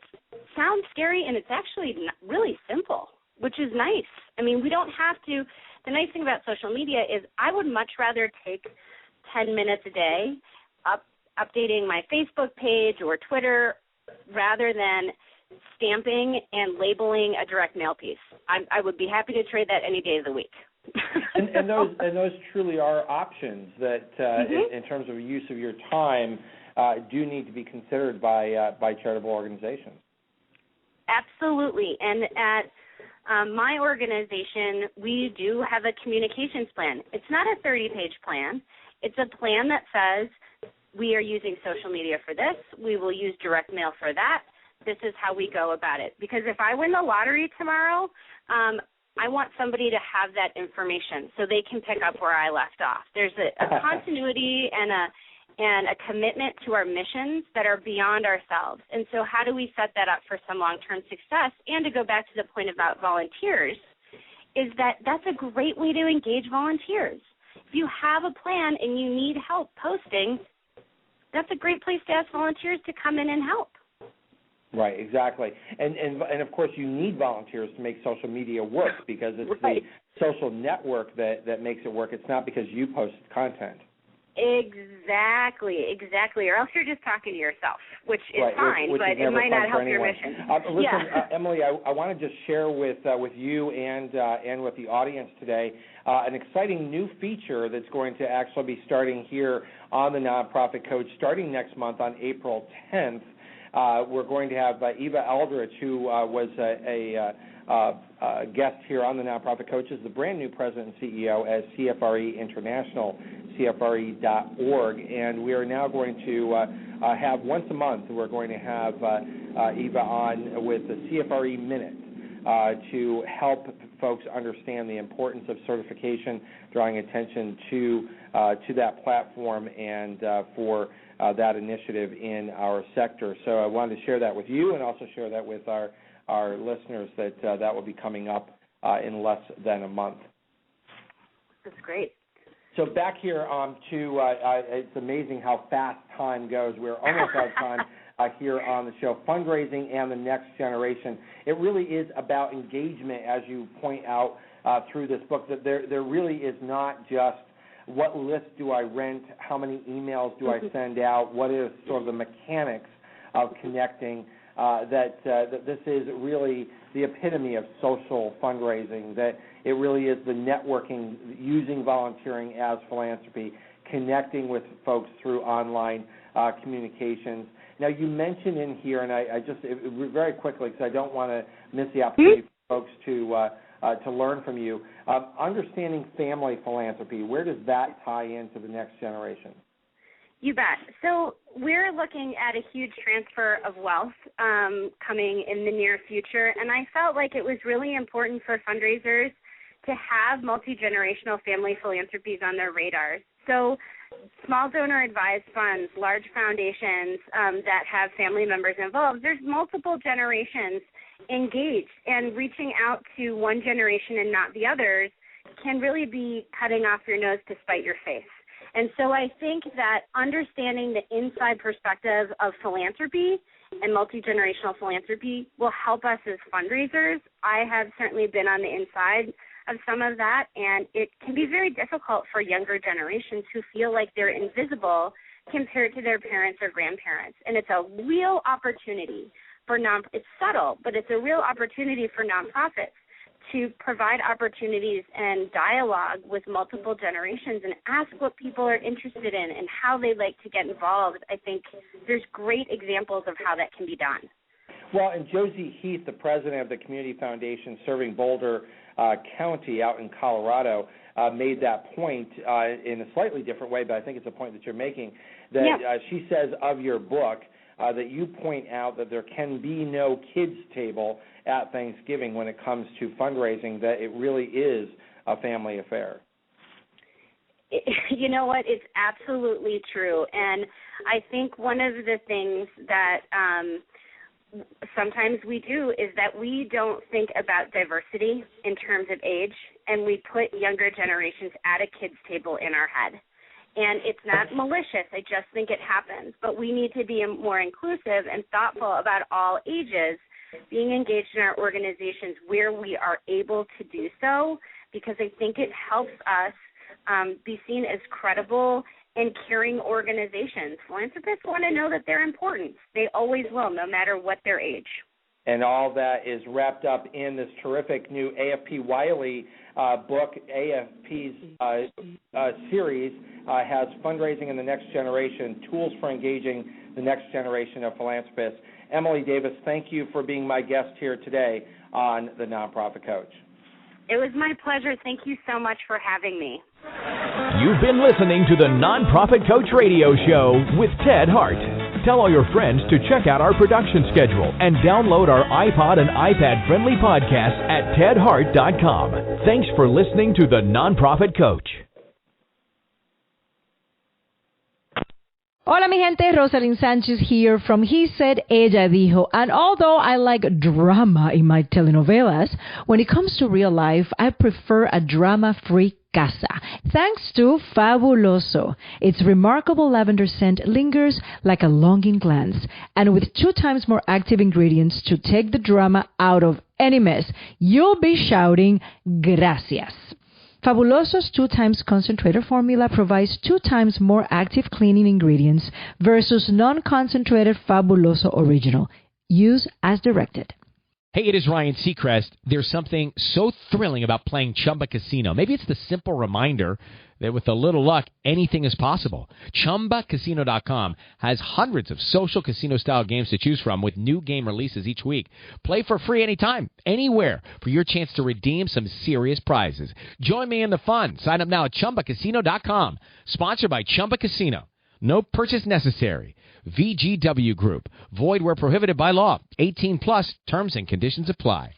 sounds scary, and it's actually really simple, which is nice. I mean, we don't have to. The nice thing about social media is I would much rather take 10 minutes a day updating my Facebook page or Twitter rather than stamping and labeling a direct mail piece. I would be happy to trade that any day of the week. and those truly are options that, in terms of use of your time, do need to be considered by charitable organizations. Absolutely, and at my organization, we do have a communications plan. It's not a 30-page plan. It's a plan that says we are using social media for this. We will use direct mail for that. This is how we go about it. Because if I win the lottery tomorrow, I want somebody to have that information so they can pick up where I left off. There's a continuity and a commitment to our missions that are beyond ourselves. And so how do we set that up for some long-term success? And to go back to the point about volunteers, is that's a great way to engage volunteers. If you have a plan and you need help posting, that's a great place to ask volunteers to come in and help. Right, exactly. And of course, you need volunteers to make social media work because it's right. The social network that makes it work. It's not because you posted content. Exactly. Or else you're just talking to yourself, which is right, fine, which but it might not help your mission. Listen, Emily, I want to just share with you and with the audience today an exciting new feature that's going to actually be starting here on the Nonprofit Coach starting next month on April 10th. We're going to have Eva Eldridge, who was a guest here on the Nonprofit Coach, is the brand new president and CEO as CFRE International, CFRE.org. And we are now going to have once a month, we're going to have Eva on with the CFRE Minute to help folks understand the importance of certification, drawing attention to that platform and for that initiative in our sector. So I wanted to share that with you and also share that with our listeners that will be coming up in less than a month. That's great. So back here it's amazing how fast time goes. We're almost out of time here on the show. Fundraising and the next generation. It really is about engagement, as you point out through this book, that there really is not just what list do I rent, how many emails do I send out, what is sort of the mechanics of connecting, that this is really the epitome of social fundraising, that it really is the networking, using volunteering as philanthropy, connecting with folks through online communications. Now, you mentioned in here, and I just very quickly, because I don't want to miss the opportunity for folks to learn from you, understanding family philanthropy, where does that tie into the next generation? You bet. So we're looking at a huge transfer of wealth coming in the near future, and I felt like it was really important for fundraisers to have multi-generational family philanthropies on their radars. So small donor-advised funds, large foundations that have family members involved, there's multiple generations engaged, and reaching out to one generation and not the others can really be cutting off your nose to spite your face. And so I think that understanding the inside perspective of philanthropy and multi-generational philanthropy will help us as fundraisers. I have certainly been on the inside of some of that, and it can be very difficult for younger generations who feel like they're invisible compared to their parents or grandparents. And it's a real opportunity for it's subtle, but it's a real opportunity for nonprofits to provide opportunities and dialogue with multiple generations and ask what people are interested in and how they like to get involved. I think there's great examples of how that can be done. Well, and Josie Heath, the president of the Community Foundation serving Boulder County out in Colorado, made that point in a slightly different way, but I think it's a point that you're making, that she says of your book, that you point out that there can be no kids' table at Thanksgiving when it comes to fundraising, that it really is a family affair. You know what? It's absolutely true. And I think one of the things that sometimes we do is that we don't think about diversity in terms of age, and we put younger generations at a kids' table in our head. And it's not malicious. I just think it happens. But we need to be more inclusive and thoughtful about all ages being engaged in our organizations where we are able to do so, because I think it helps us be seen as credible and caring organizations. Philanthropists want to know that they're important. They always will, no matter what their age. And all that is wrapped up in this terrific new AFP Wiley book. AFP's series has Fundraising in the Next Generation, Tools for Engaging the Next Generation of Philanthropists. Emily Davis, thank you for being my guest here today on The Nonprofit Coach. It was my pleasure. Thank you so much for having me. You've been listening to the Nonprofit Coach Radio Show with Ted Hart. Tell all your friends to check out our production schedule and download our iPod and iPad-friendly podcast at tedhart.com. Thanks for listening to the Nonprofit Coach. Hola mi gente, Rosalind Sanchez here from He Said, Ella Dijo. And although I like drama in my telenovelas, when it comes to real life, I prefer a drama-free casa. Thanks to Fabuloso. Its remarkable lavender scent lingers like a longing glance. And with 2 times more active ingredients to take the drama out of any mess, you'll be shouting, gracias. Fabuloso's 2 times concentrated formula provides 2 times more active cleaning ingredients versus non-concentrated Fabuloso Original. Use as directed. Hey, it is Ryan Seacrest. There's something so thrilling about playing Chumba Casino. Maybe it's the simple reminder that with a little luck, anything is possible. ChumbaCasino.com has hundreds of social casino-style games to choose from with new game releases each week. Play for free anytime, anywhere, for your chance to redeem some serious prizes. Join me in the fun. Sign up now at ChumbaCasino.com. Sponsored by Chumba Casino. No purchase necessary. VGW Group. Void where prohibited by law. 18 plus. Terms and conditions apply.